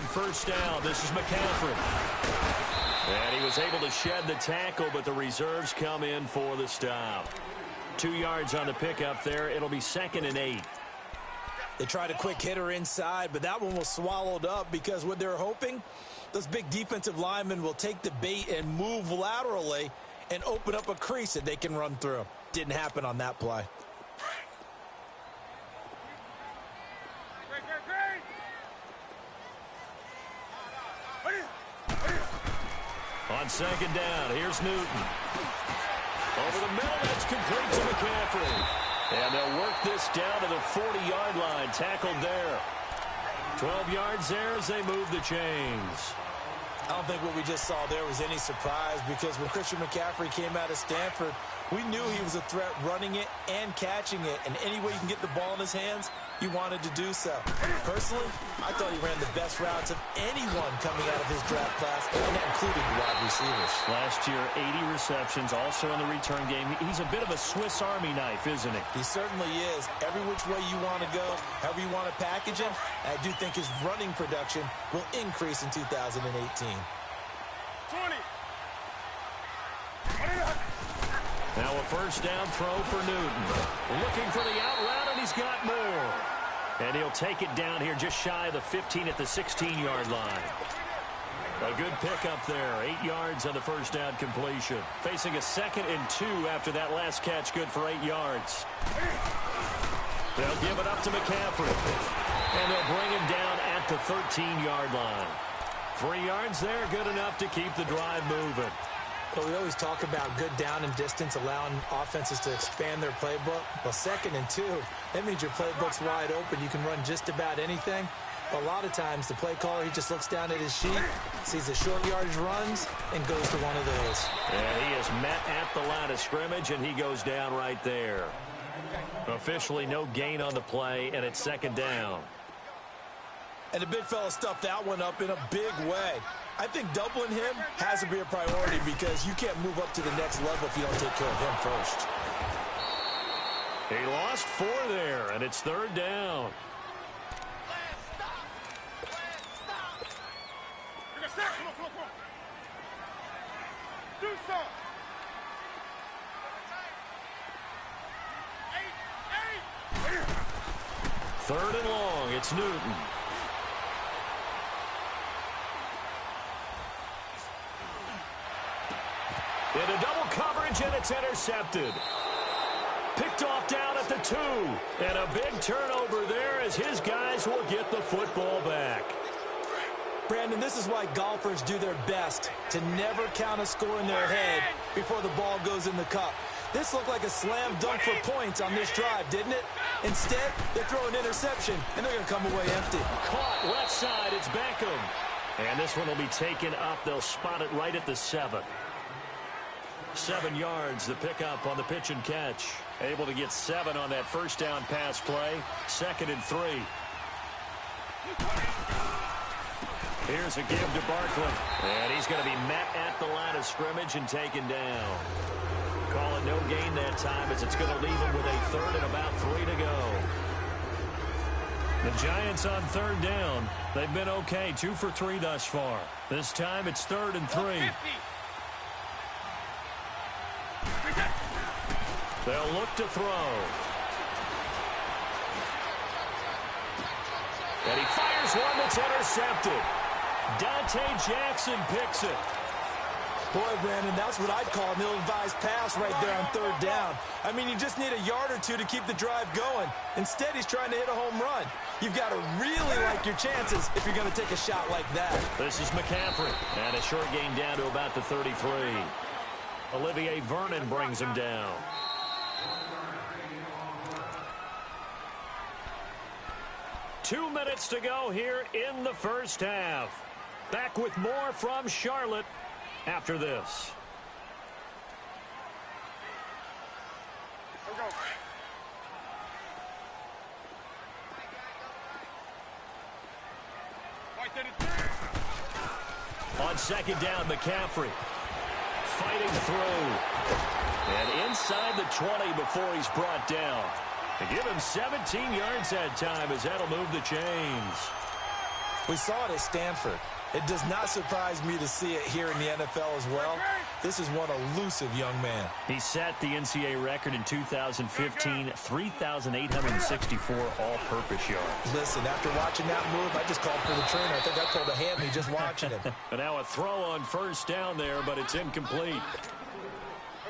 on first down. This is McCaffrey. And he was able to shed the tackle, but the reserves come in for the stop. 2 yards on the pickup there. It'll be 2nd and 8. They tried a quick hitter inside, but that one was swallowed up because what they're hoping, those big defensive linemen will take the bait and move laterally and open up a crease that they can run through. Didn't happen on that play. On 2nd down, here's Newton. Over the middle, that's complete to McCaffrey. And they'll work this down to the 40-yard line, tackled there. 12 yards there as they move the chains. I don't think what we just saw there was any surprise because when Christian McCaffrey came out of Stanford, we knew he was a threat running it and catching it. And any way you can get the ball in his hands, he wanted to do so. Personally, I thought he ran the best routes of anyone coming out of his draft class, and that included the wide receivers. Last year, 80 receptions, also in the return game. He's a bit of a Swiss Army knife, isn't he? He certainly is. Every which way you want to go, however you want to package him, I do think his running production will increase in 2018. 20. Now a first down throw for Newton. Looking for the out route, and he's got more. And he'll take it down here just shy of the 15 at the 16-yard line. A good pickup there. 8 yards on the first down completion. Facing a 2nd and 2 after that last catch, good for 8 yards. They'll give it up to McCaffrey. And they'll bring him down at the 13-yard line. 3 yards there, good enough to keep the drive moving. Well, we always talk about good down and distance, allowing offenses to expand their playbook. Well, 2nd and 2, that means your playbook's wide open. You can run just about anything. But a lot of times, the play caller, he just looks down at his sheet, sees the short yardage runs, and goes to one of those. And he is met at the line of scrimmage, and he goes down right there. Officially no gain on the play, and it's 2nd down. And the big fella stuffed that one up in a big way. I think doubling him has to be a priority because you can't move up to the next level if you don't take care of him first. He lost 4 there, and it's 3rd down. Do something. 3rd and long, it's Newton. Into double coverage, and it's intercepted. Picked off down at the 2. And a big turnover there as his guys will get the football back. Brandon, this is why golfers do their best to never count a score in their head before the ball goes in the cup. This looked like a slam dunk for points on this drive, didn't it? Instead, they throw an interception, and they're going to come away empty. Caught left side, it's Beckham. And this one will be taken up. They'll spot it right at the 7. 7 yards, the pickup on the pitch and catch. Able to get 7 on that first down pass play. 2nd and 3. Here's a give to Barkley. And he's going to be met at the line of scrimmage and taken down. Calling no gain that time as it's going to leave him with a 3rd and about 3 to go. The Giants on 3rd down. They've been okay, 2 for 3 thus far. This time it's 3rd and 3. They'll look to throw. And he fires one that's intercepted. Dante Jackson picks it. Boy, Brandon, that's what I'd call an ill-advised pass right there on 3rd down. I mean, you just need a yard or 2 to keep the drive going. Instead, he's trying to hit a home run. You've got to really like your chances if you're going to take a shot like that. This is McCaffrey. And a short gain down to about the 33. Olivier Vernon brings him down. Two minutes to go here in the first half. Back with more from Charlotte after this. On 2nd down, McCaffrey fighting through. And inside the 20 before he's brought down. To give him 17 yards that time as that'll move the chains. We saw it at Stanford. It does not surprise me to see it here in the NFL as well. This is one elusive young man. He set the NCAA record in 2015, 3,864 all-purpose yards. Listen, after watching that move, I just called for the trainer. I think I pulled a hammy just watching him. And now a throw on first down there, but it's incomplete.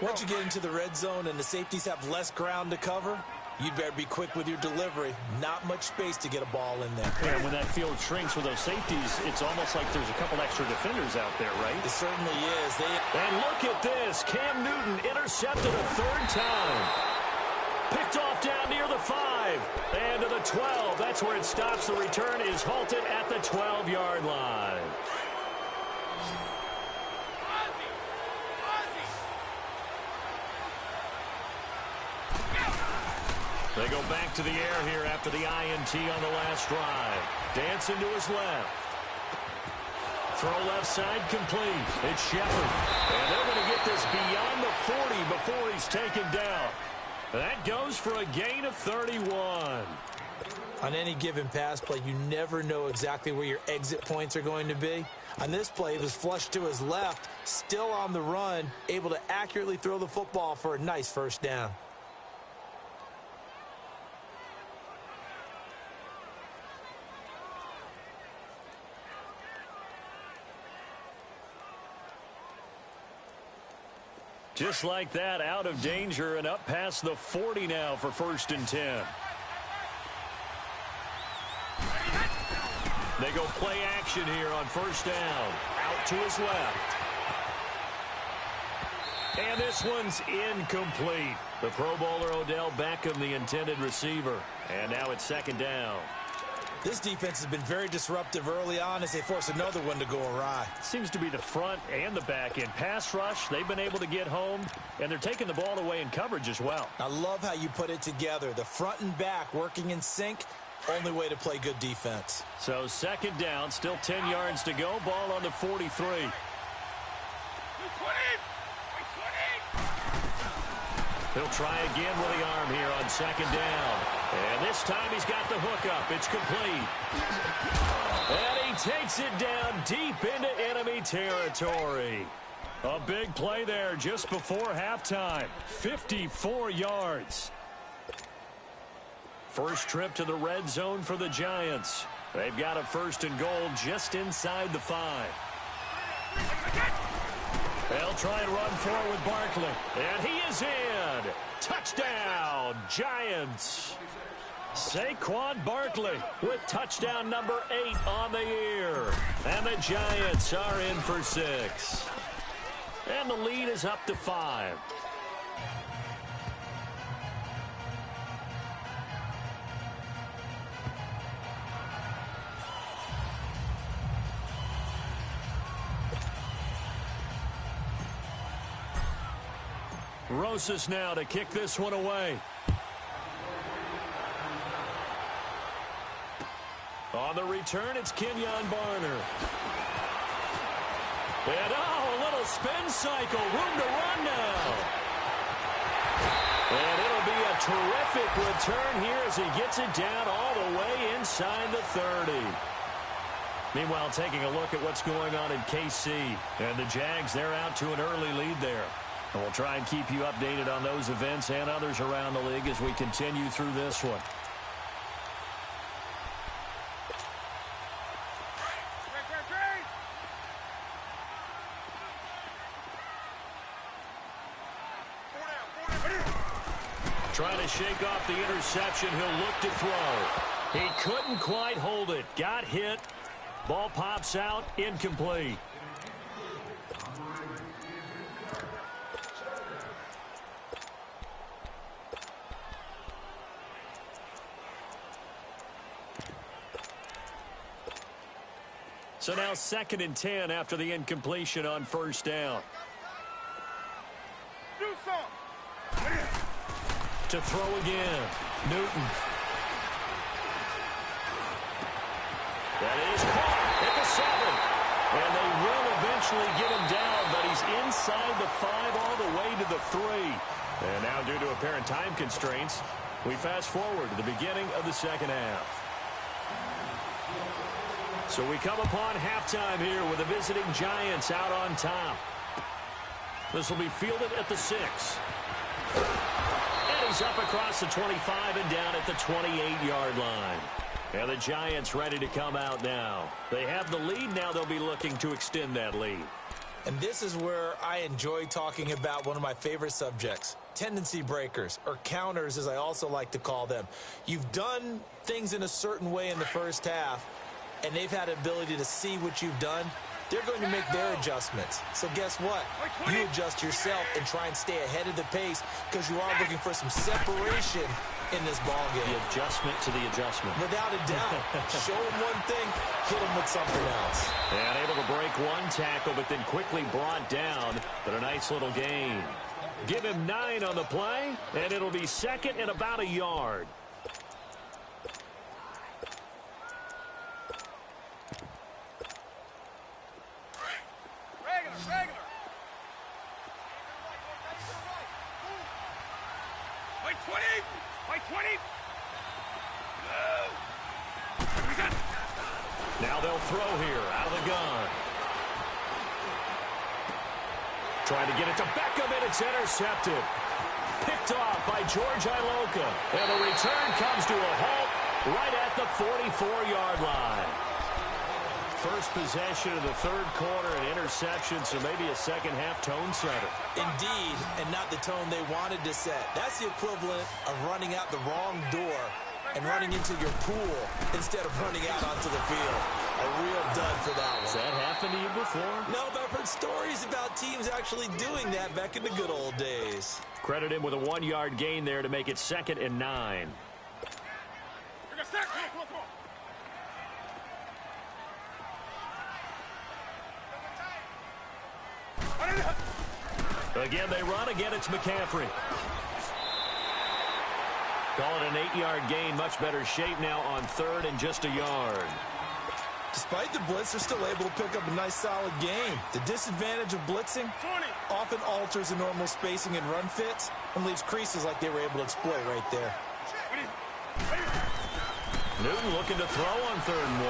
Once you get into the red zone and the safeties have less ground to cover, you better be quick with your delivery. Not much space to get a ball in there. And when that field shrinks with those safeties, it's almost like there's a couple extra defenders out there, right? It certainly is. And look at this. Cam Newton intercepted a third time. Picked off down near the 5. And to the 12. That's where it stops. The return is halted at the 12-yard line. They go back to the air here after the INT on the last drive. Dancing to his left. Throw left side complete. It's Shepard. And they're going to get this beyond the 40 before he's taken down. That goes for a gain of 31. On any given pass play, you never know exactly where your exit points are going to be. On this play, it was flushed to his left, still on the run, able to accurately throw the football for a nice first down. Just like that, out of danger and up past the 40 now for 1st and 10. They go play action here on first down. Out to his left. And this one's incomplete. The Pro Bowler Odell Beckham, the intended receiver. And now it's 2nd down. This defense has been very disruptive early on as they force another one to go awry. Seems to be the front and the back end. Pass rush, they've been able to get home, and they're taking the ball away in coverage as well. I love how you put it together. The front and back working in sync, only way to play good defense. So 2nd down, still 10 yards to go. Ball on the 43. He'll try again with the arm here on 2nd down. And this time he's got the hook up. It's complete. And he takes it down deep into enemy territory. A big play there just before halftime. 54 yards. First trip to the red zone for the Giants. They've got a 1st and goal just inside the 5. They'll try and run forward with Barkley. And he is in. Touchdown, Giants. Saquon Barkley with touchdown number 8 on the year. And the Giants are in for 6. And the lead is up to 5. Rosas now to kick this one away. On the return, it's Kenyon Barner. And a little spin cycle. Room to run now. And it'll be a terrific return here as he gets it down all the way inside the 30. Meanwhile, taking a look at what's going on in KC. And the Jags, they're out to an early lead there. And we'll try and keep you updated on those events and others around the league as we continue through this one. Trying to shake off the interception. He'll look to throw. He couldn't quite hold it. Got hit. Ball pops out. Incomplete. So now 2nd and 10 after the incompletion on first down. Do something. To throw again. Newton. That is caught at the 7. And they will eventually get him down, but he's inside the 5 all the way to the 3. And now due to apparent time constraints, we fast forward to the beginning of the 2nd half. So we come upon halftime here with the visiting Giants out on top. This will be fielded at the 6. And he's up across the 25 and down at the 28-yard line. And the Giants ready to come out now. They have the lead. Now they'll be looking to extend that lead. And this is where I enjoy talking about one of my favorite subjects, tendency breakers, or counters as I also like to call them. You've done things in a certain way in the first half, and they've had the ability to see what you've done. They're going to make their adjustments. So guess what? You adjust yourself and try and stay ahead of the pace because you are looking for some separation in this ball game. The adjustment to the adjustment. Without a doubt. Show them one thing, hit them with something else. And able to break one tackle, but then quickly brought down. But a nice little gain. Give him 9 on the play, and it'll be second and about a yard. Now they'll throw here out of the gun. Trying to get it to Beckham, and it's intercepted. Picked off by George Iloka. And the return comes to a halt right at the 44-yard line. First possession of the third quarter, an interception, so maybe a second-half tone setter. Indeed, and not the tone they wanted to set. That's the equivalent of running out the wrong door and running into your pool instead of running out onto the field. A real dud for that one. Has that happened to you before? No, but I've heard stories about teams actually doing that back in the good old days. Credit him with a 1-yard gain there to make it 2nd and 9. Again, they run. Again, it's McCaffrey. Call it an 8-yard gain. Much better shape now on 3rd and just a yard. Despite the blitz, they're still able to pick up a nice, solid gain. The disadvantage of blitzing often alters the normal spacing and run fits and leaves creases like they were able to exploit right there. Newton looking to throw on 3rd and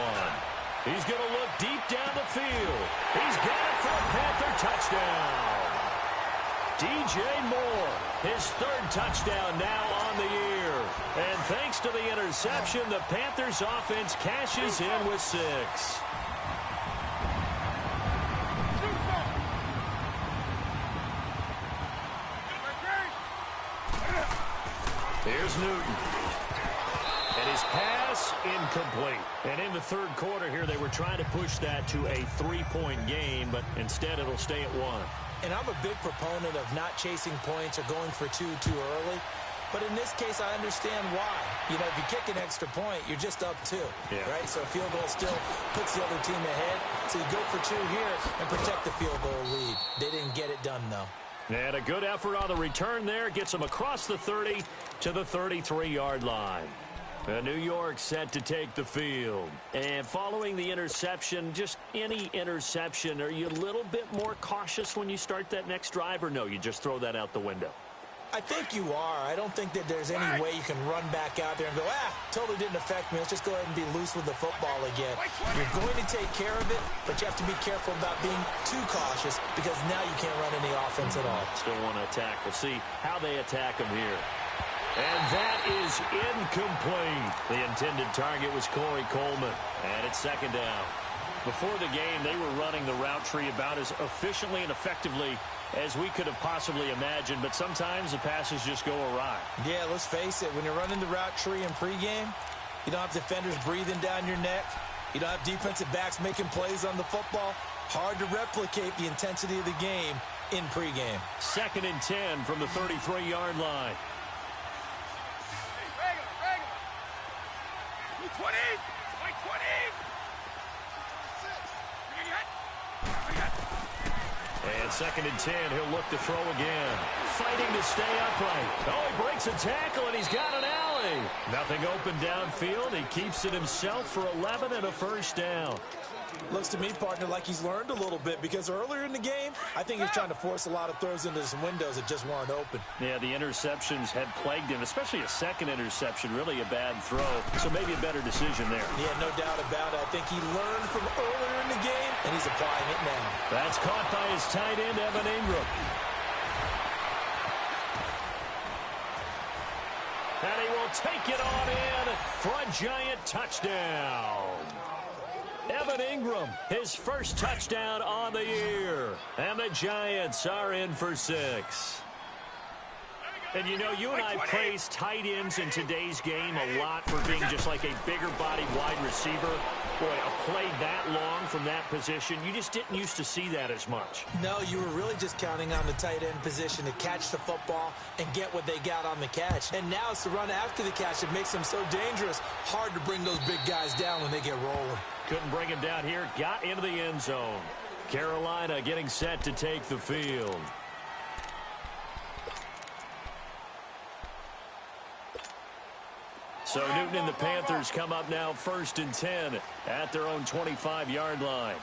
1. He's going to look deep down the field. He's got it for a Panther touchdown. DJ Moore, his 3rd touchdown now on the year. And thanks to the interception, the Panthers offense cashes in with 6. Here's Newton. And his pass incomplete. And in the third quarter here, they were trying to push that to a 3-point game, but instead it'll stay at 1. And I'm a big proponent of not chasing points or going for 2 too early. But in this case, I understand why. You know, if you kick an extra point, you're just up 2, right? So a field goal still puts the other team ahead. So you go for 2 here and protect the field goal lead. They didn't get it done, though. And a good effort on the return there. Gets them across the 30 to the 33-yard line. New York set to take the field. And following the interception, just any interception, are you a little bit more cautious when you start that next drive, or no, you just throw that out the window? I think you are. I don't think that there's any way you can run back out there and go, totally didn't affect me. Let's just go ahead and be loose with the football again. You're going to take care of it, but you have to be careful about being too cautious because now you can't run any offense at all. Still want to attack. We'll see how they attack them here. And that is incomplete. The intended target was Corey Coleman. And it's 2nd down. Before the game, they were running the route tree about as efficiently and effectively as we could have possibly imagined. But sometimes the passes just go awry. Yeah, let's face it. When you're running the route tree in pregame, you don't have defenders breathing down your neck. You don't have defensive backs making plays on the football. Hard to replicate the intensity of the game in pregame. 2nd and 10 from the 33-yard line. 20! 20! And 2nd and 10, he'll look to throw again. Fighting to stay upright. Oh, he breaks a tackle, and he's got an alley. Nothing open downfield. He keeps it himself for 11 and a 1st down. Looks to me, partner, like he's learned a little bit, because earlier in the game, I think he was trying to force a lot of throws into some windows that just weren't open. Yeah, the interceptions had plagued him, especially a second interception, really a bad throw. So maybe a better decision there. Yeah, no doubt about it. I think he learned from earlier in the game, and he's applying it now. That's caught by his tight end, Evan Ingram. And he will take it on in for a giant touchdown. Evan Ingram, his first touchdown on the year. And the Giants are in for 6. And you know, you and I praise tight ends in today's game a lot for being just like a bigger-bodied wide receiver. Boy, a play that long from that position, you just didn't used to see that as much. No, you were really just counting on the tight end position to catch the football and get what they got on the catch. And now it's the run after the catch that makes them so dangerous. Hard to bring those big guys down when they get rolling. Couldn't bring him down here, got into the end zone. Carolina getting set to take the field. So Newton and the Panthers come up now 1st and 10 at their own 25-yard line.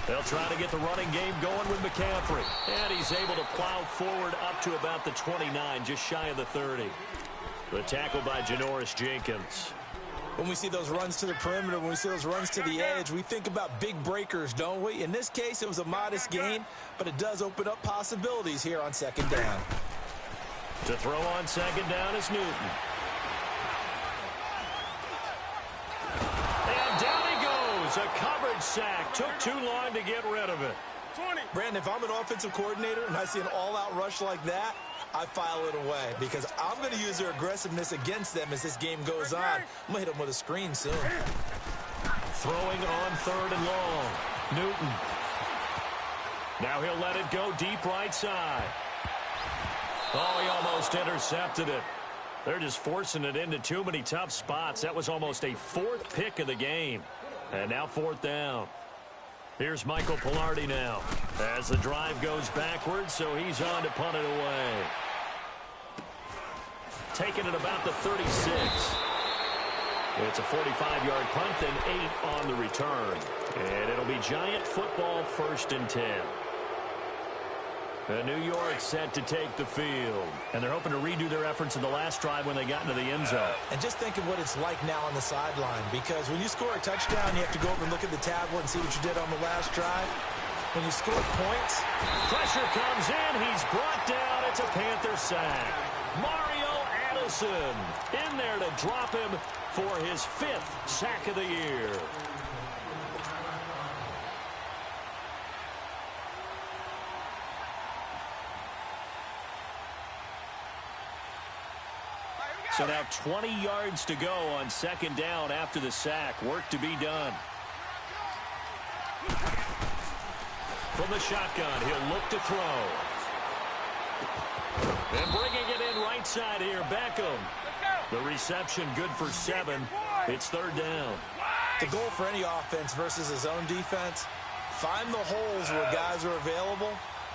They'll try to get the running game going with McCaffrey. And he's able to plow forward up to about the 29, just shy of the 30. The tackle by Janoris Jenkins. When we see those runs to the perimeter, when we see those runs to the edge, we think about big breakers, don't we? In this case, it was a modest gain, but it does open up possibilities here on 2nd down. To throw on 2nd down is Newton. And down he goes. A coverage sack. Took too long to get rid of it. Brandon, if I'm an offensive coordinator and I see an all-out rush like that, I file it away because I'm going to use their aggressiveness against them as this game goes on. I'm going to hit them with a screen soon. Throwing on 3rd and long. Newton. Now he'll let it go deep right side. Oh, he almost intercepted it. They're just forcing it into too many tough spots. That was almost a 4th pick of the game. And now 4th down. Here's Michael Pilardi now as the drive goes backwards, so he's on to punt it away. Taking it about the 36. It's a 45-yard punt, then 8 on the return. And it'll be Giant football 1st and 10. New York set to take the field. And they're hoping to redo their efforts in the last drive when they got into the end zone. And just think of what it's like now on the sideline, because when you score a touchdown, you have to go over and look at the tablet and see what you did on the last drive. When you score points, pressure comes in. He's brought down. It's a Panther sack. Mario Addison in there to drop him for his 5th sack of the year. So now 20 yards to go on 2nd down after the sack. Work to be done. From the shotgun, he'll look to throw. And bringing it in right side here, Beckham. The reception good for 7. It's 3rd down. The goal for any offense versus his own defense, find the holes where guys are available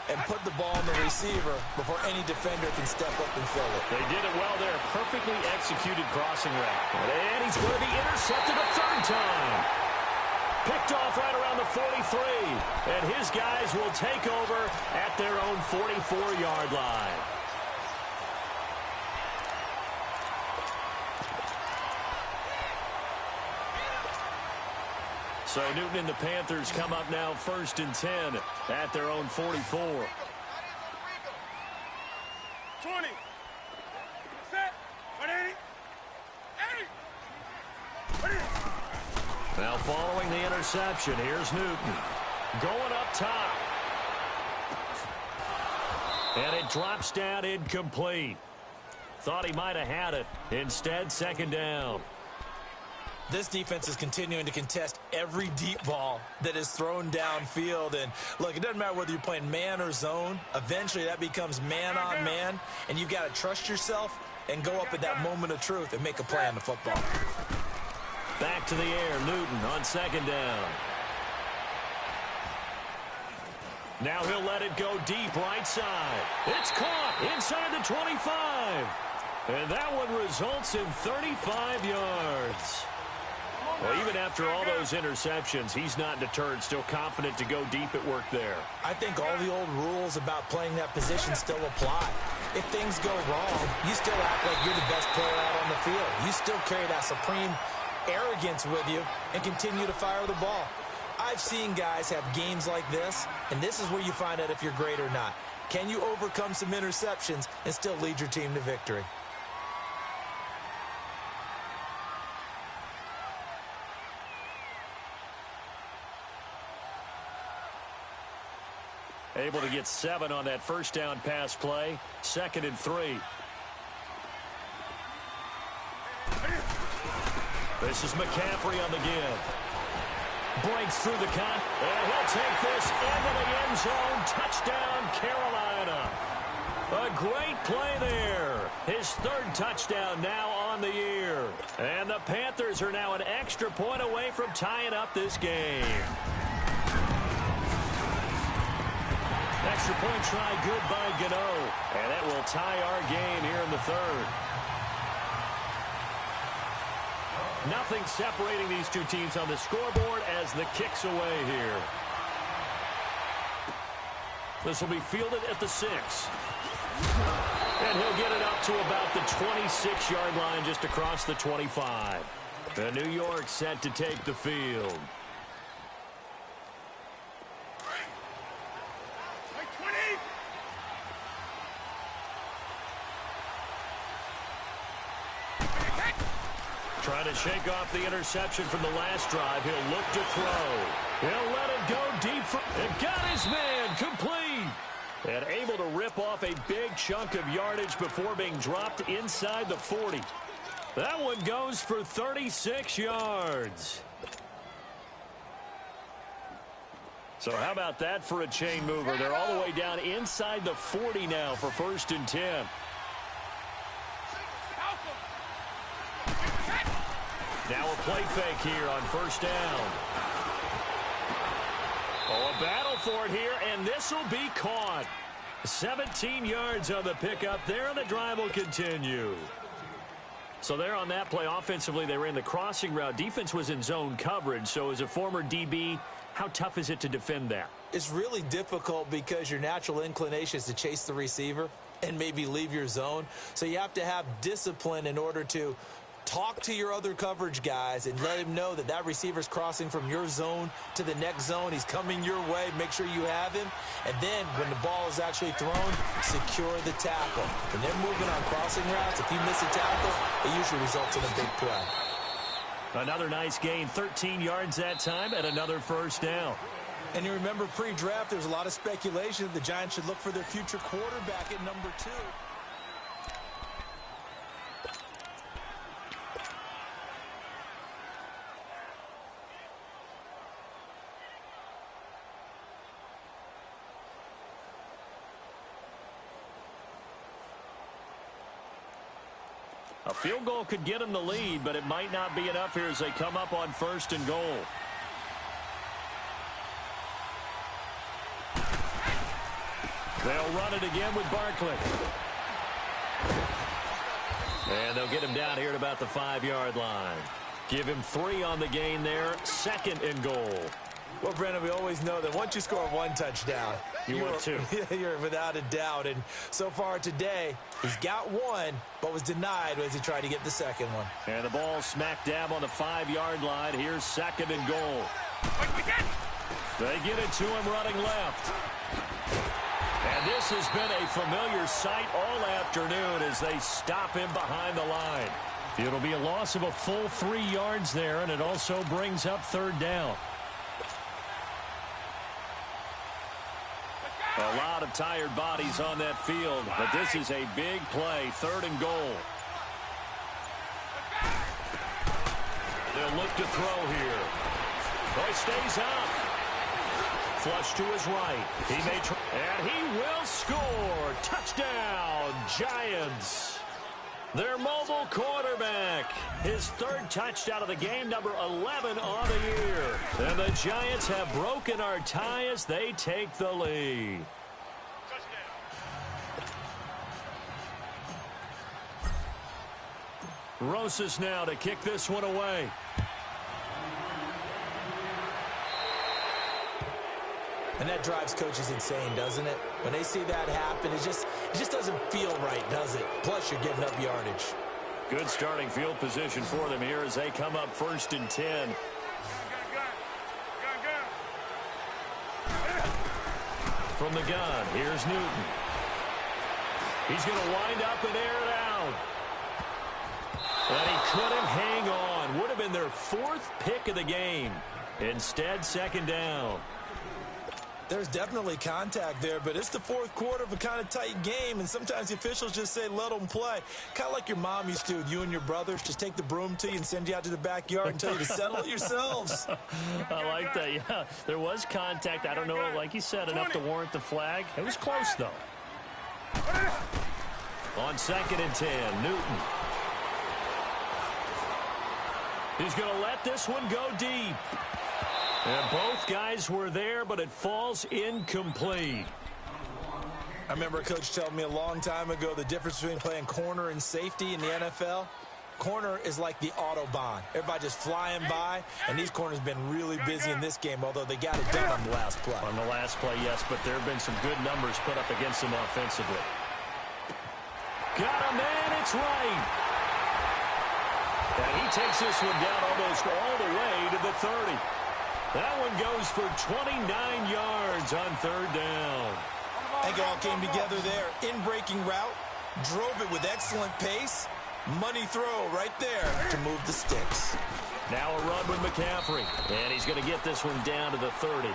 and put the ball in the receiver before any defender can step up and fill it. They did it well there. Perfectly executed crossing route. And he's going to be intercepted a 3rd time. Picked off right around the 43. And his guys will take over at their own 44-yard line. So Newton and the Panthers come up now 1st and 10 at their own 44. 20. Set. 180. 80. Now following the interception, here's Newton. Going up top. And it drops down incomplete. Thought he might have had it. Instead, 2nd down. This defense is continuing to contest every deep ball that is thrown downfield. And look, it doesn't matter whether you're playing man or zone. Eventually that becomes man on man. And you've got to trust yourself and go up at that moment of truth and make a play on the football. Back to the air, Newton on 2nd down. Now he'll let it go deep right side. It's caught inside the 25. And that one results in 35 yards. Well, even after all those interceptions, he's not deterred, still confident to go deep at work there. I think all the old rules about playing that position still apply. If things go wrong, you still act like you're the best player out on the field. You still carry that supreme arrogance with you and continue to fire the ball. I've seen guys have games like this, and this is where you find out if you're great or not. Can you overcome some interceptions and still lead your team to victory? Able to get 7 on that first down pass play. 2nd and 3. This is McCaffrey on the give. Breaks through the cut, and he'll take this into the end zone. Touchdown, Carolina. A great play there. His 3rd touchdown now on the year. And the Panthers are now an extra point away from tying up this game. Extra point try good by Gano. And that will tie our game here in the 3rd. Nothing separating these two teams on the scoreboard as the kick's away here. This will be fielded at the 6. And he'll get it up to about the 26-yard line just across the 25. The New York set to take the field. Trying to shake off the interception from the last drive. He'll look to throw. He'll let it go deep. And got his man complete. And able to rip off a big chunk of yardage before being dropped inside the 40. That one goes for 36 yards. So how about that for a chain mover? They're all the way down inside the 40 now for 1st and 10. Now a play fake here on 1st down. Oh, a battle for it here, and this will be caught. 17 yards on the pickup there, and the drive will continue. So there on that play, offensively, they ran the crossing route. Defense was in zone coverage, so as a former DB, how tough is it to defend that? It's really difficult because your natural inclination is to chase the receiver and maybe leave your zone. So you have to have discipline in order to talk to your other coverage guys and let him know that that receiver's crossing from your zone to the next zone. He's coming your way. Make sure you have him. And then when the ball is actually thrown, secure the tackle. When they're moving on crossing routes, if you miss a tackle, it usually results in a big play. Another nice gain, 13 yards that time, and another 1st down. And you remember pre-draft, there was a lot of speculation that the Giants should look for their future quarterback at number 2. A field goal could get them the lead, but it might not be enough here as they come up on 1st and goal. They'll run it again with Barkley. And they'll get him down here at about the 5-yard line. Give him 3 on the gain there. 2nd and goal. Well, Brendan, we always know that once you score 1 touchdown, want 2. You're without a doubt. And so far today, he's got 1, but was denied as he tried to get the 2nd one. And the ball smack dab on the 5-yard line. Here's 2nd and goal. They get it to him running left. And this has been a familiar sight all afternoon as they stop him behind the line. It'll be a loss of a full 3 yards there, and it also brings up 3rd down. A lot of tired bodies on that field, but this is a big play, 3rd and goal. They'll look to throw here. Boy stays up. Flush to his right. He may try, and he will score. Touchdown, Giants. Their mobile quarterback. His 3rd touchdown of the game, number 11 on the year. And the Giants have broken our tie as they take the lead. Rosas now to kick this one away. And that drives coaches insane, doesn't it? When they see that happen, it just doesn't feel right, does it? Plus, you're giving up yardage. Good starting field position for them here as they come up 1st and 10. From the gun, here's Newton. He's going to wind up and air it out. And he couldn't hang on. Would have been their 4th pick of the game. Instead, 2nd down. There's definitely contact there, but it's the 4th quarter of a kind of tight game, and sometimes the officials just say, let them play. Kind of like your mom used to with you and your brothers. Just take the broom to you and send you out to the backyard and tell you to settle it yourselves. I like that, yeah. There was contact. I don't know, like you said, enough to warrant the flag. It was close, though. On 2nd and 10, Newton. He's going to let this one go deep. And both guys were there, but it falls incomplete. I remember a coach telling me a long time ago the difference between playing corner and safety in the NFL. Corner is like the Autobahn. Everybody just flying by, and these corners have been really busy in this game, although they got it done on the last play. On the last play, yes, but there have been some good numbers put up against them offensively. Got him, and it's right. And he takes this one down almost all the way to the 30. That one goes for 29 yards on 3rd down. I think it all came together there. In-breaking route, drove it with excellent pace. Money throw right there to move the sticks. Now a run with McCaffrey. And he's going to get this one down to the 30.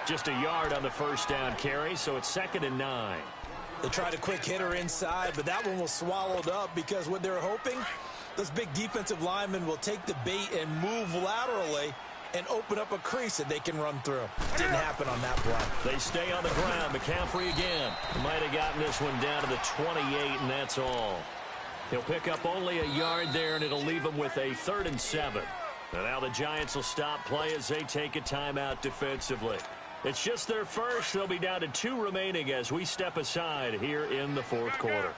Just a yard on the 1st down carry, so it's 2nd and 9. They tried a quick hitter inside, but that one was swallowed up because what they're hoping, those big defensive linemen will take the bait and move laterally and open up a crease that they can run through. Didn't happen on that play. They stay on the ground. McCaffrey again. Might have gotten this one down to the 28, and that's all. He'll pick up only a yard there, and it'll leave him with a 3rd and 7. And now the Giants will stop play as they take a timeout defensively. It's just their first. They'll be down to 2 remaining as we step aside here in the 4th quarter.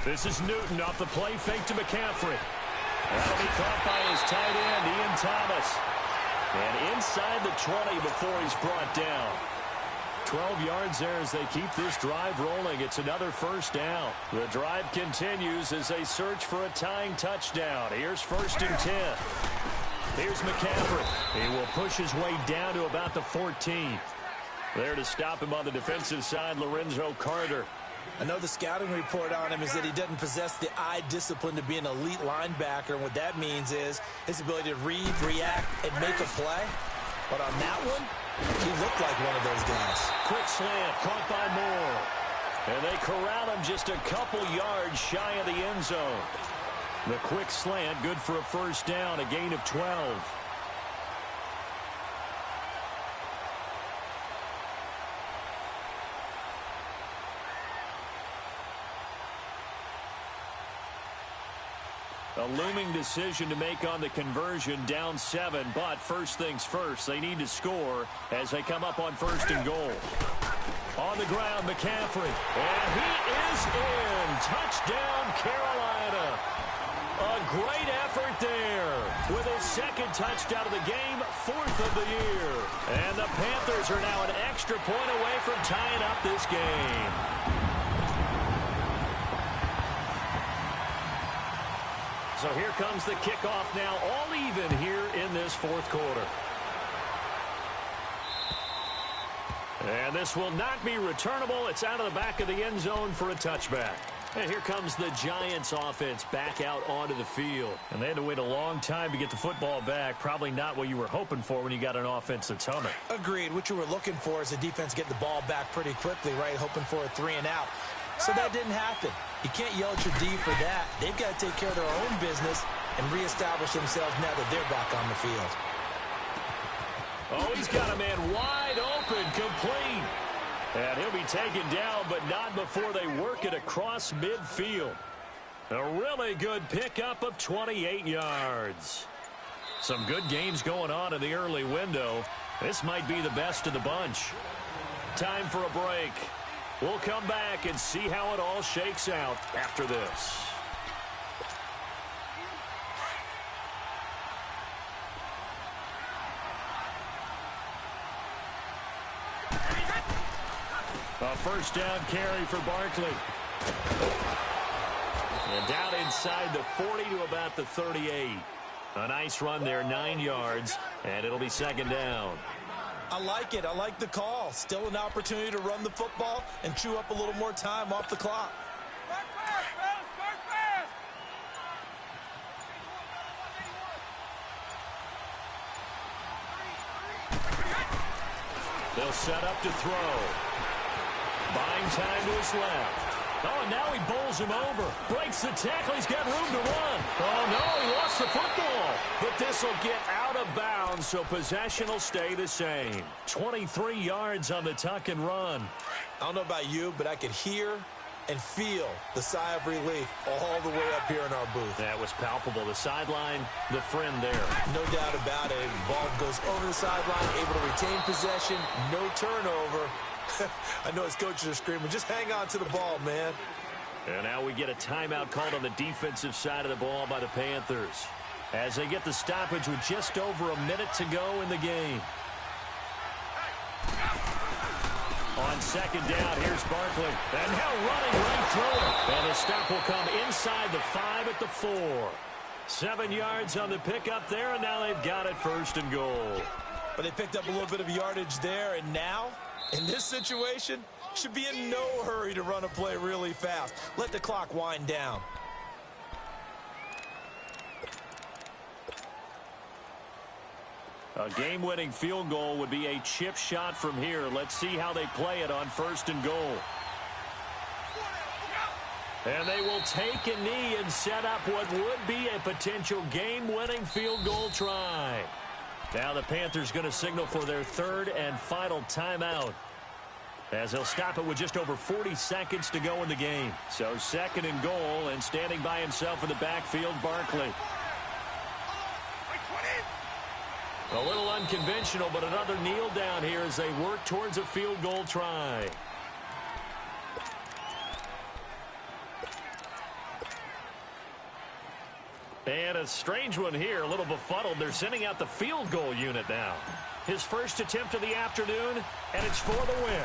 This is Newton off the play fake to McCaffrey. That'll be caught by his tight end, Ian Thomas. And inside the 20 before he's brought down. 12 yards there as they keep this drive rolling. It's another 1st down. The drive continues as they search for a tying touchdown. Here's 1st and 10. Here's McCaffrey. He will push his way down to about the 14. There to stop him on the defensive side, Lorenzo Carter. I know the scouting report on him is that he doesn't possess the eye discipline to be an elite linebacker, and what that means is his ability to read, react, and make a play. But on that one, he looked like one of those guys. Quick slant, caught by Moore. And they corral him just a couple yards shy of the end zone. The quick slant, good for a 1st down, a gain of 12. A looming decision to make on the conversion, down 7, but first things first, they need to score as they come up on 1st and goal. On the ground, McCaffrey, and he is in. Touchdown, Carolina. A great effort there with his 2nd touchdown of the game, 4th of the year. And the Panthers are now an extra point away from tying up this game. So here comes the kickoff now, all even here in this 4th quarter. And this will not be returnable. It's out of the back of the end zone for a touchback. And here comes the Giants offense back out onto the field. And they had to wait a long time to get the football back. Probably not what you were hoping for when you got an offense that's humming. Agreed. What you were looking for is the defense getting the ball back pretty quickly, right? Hoping for a 3 and out. So that didn't happen. You can't yell at your D for that. They've got to take care of their own business and reestablish themselves now that they're back on the field. Oh, he's got a man wide open, complete. And he'll be taken down, but not before they work it across midfield. A really good pickup of 28 yards. Some good games going on in the early window. This might be the best of the bunch. Time for a break. We'll come back and see how it all shakes out after this. A first down carry for Barkley. And down inside the 40 to about the 38. A nice run there, 9 yards, and it'll be second down. I like it. I like the call. Still an opportunity to run the football and chew up a little more time off the clock. Start fast, fellas. Start fast. They'll set up to throw. Buying time to his left. Oh, and now he bowls him over. Breaks the tackle. He's got room to run. Oh, no, he lost the football. But this will get out of bounds, so possession will stay the same. 23 yards on the tuck and run. I don't know about you, but I could hear and feel the sigh of relief all the way up here in our booth. That was palpable. The sideline, the friend there. No doubt about it. Ball goes over the sideline, able to retain possession, no turnover. I know his coaches are screaming, just hang on to the ball, man. And now we get a timeout called on the defensive side of the ball by the Panthers, as they get the stoppage with just over a minute to go in the game. On second down, here's Barkley. And now running right through it. And the stop will come inside the 5 at the 4. 7 yards on the pickup there, and now they've got it first and goal. But they picked up a little bit of yardage there, and now, in this situation, should be in no hurry to run a play really fast. Let the clock wind down. A game-winning field goal would be a chip shot from here. Let's see how they play it on first and goal. And they will take a knee and set up what would be a potential game-winning field goal try. Now the Panthers going to signal for their third and final timeout, as they'll stop it with just over 40 seconds to go in the game. So second and goal, and standing by himself in the backfield, Barkley. A little unconventional, but another kneel down here as they work towards a field goal try. And a strange one here, a little befuddled. They're sending out the field goal unit now. His first attempt of the afternoon, and it's for the win.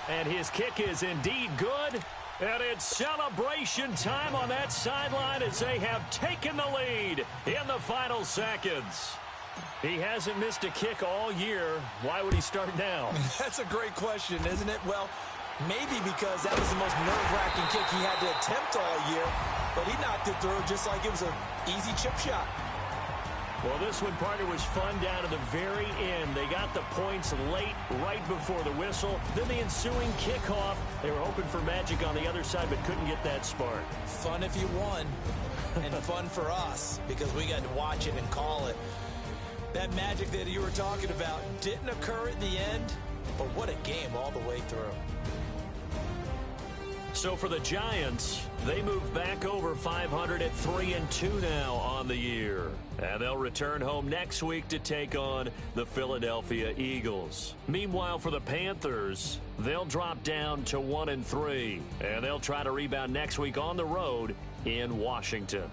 And his kick is indeed good. And it's celebration time on that sideline as they have taken the lead in the final seconds. He hasn't missed a kick all year. Why would he start now? That's a great question, isn't it? Well, maybe because that was the most nerve-wracking kick he had to attempt all year, but he knocked it through just like it was an easy chip shot. Well, this one, partner, was fun down to the very end. They got the points late, right before the whistle. Then the ensuing kickoff. They were hoping for magic on the other side, but couldn't get that spark. Fun if you won, and fun for us, because we got to watch it and call it. That magic that you were talking about didn't occur at the end, but what a game all the way through. So for the Giants, they move back over 500 at 3-2 now on the year. And they'll return home next week to take on the Philadelphia Eagles. Meanwhile, for the Panthers, they'll drop down to 1-3. And they'll try to rebound next week on the road in Washington.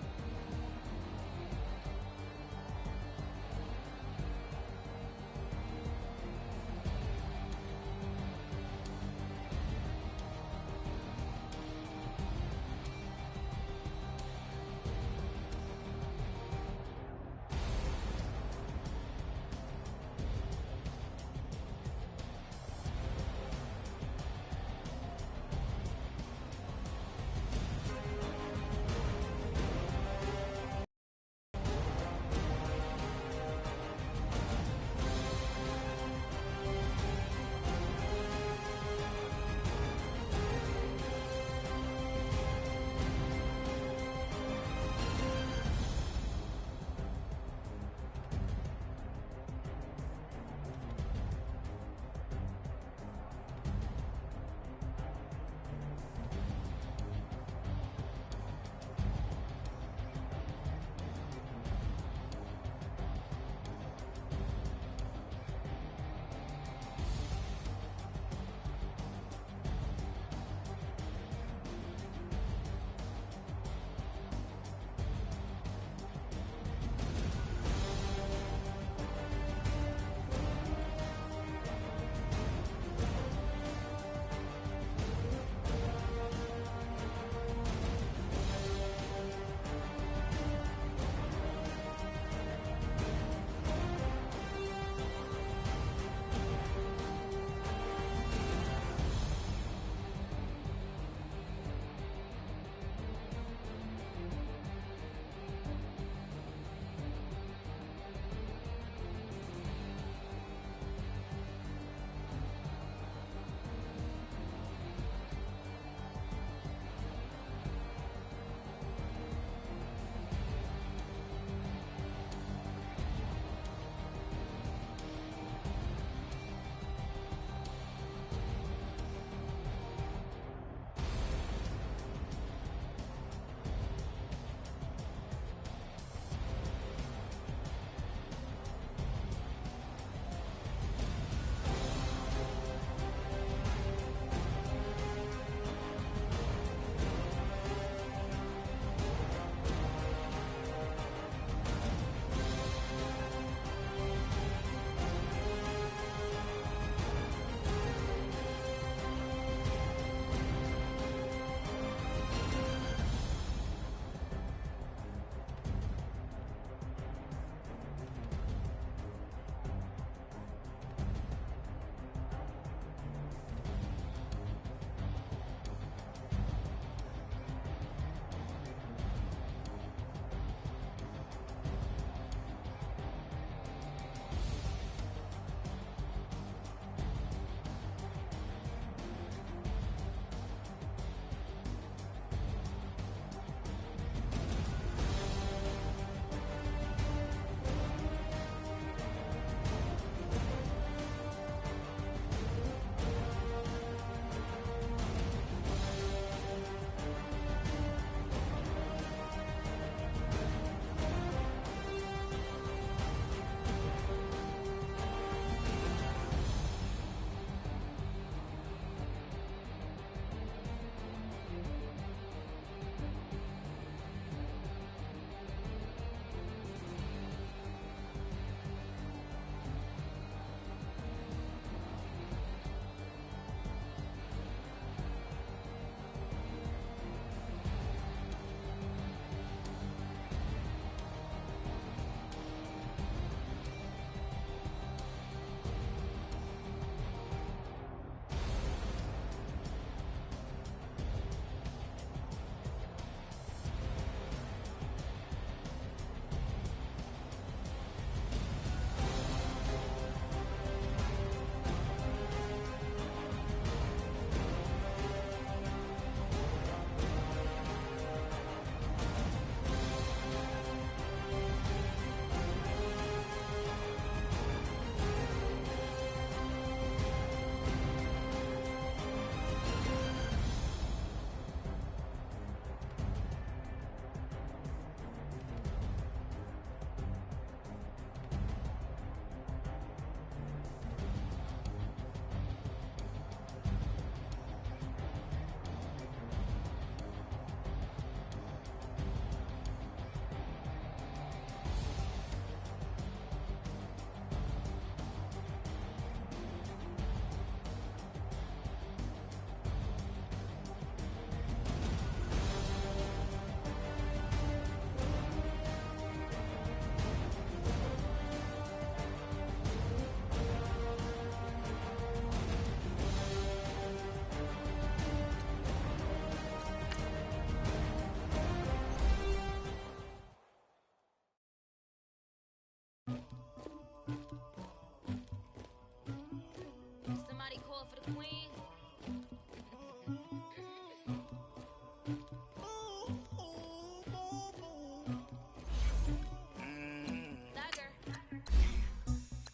Somebody call for the queen.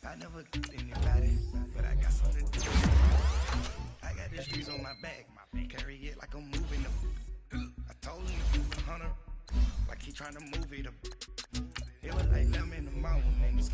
I never get anybody, but I got something to do. I got the streets on my back, carry it like I'm moving them. I told him to put 100, like he trying to move it up. It was like 11 in the morning, and this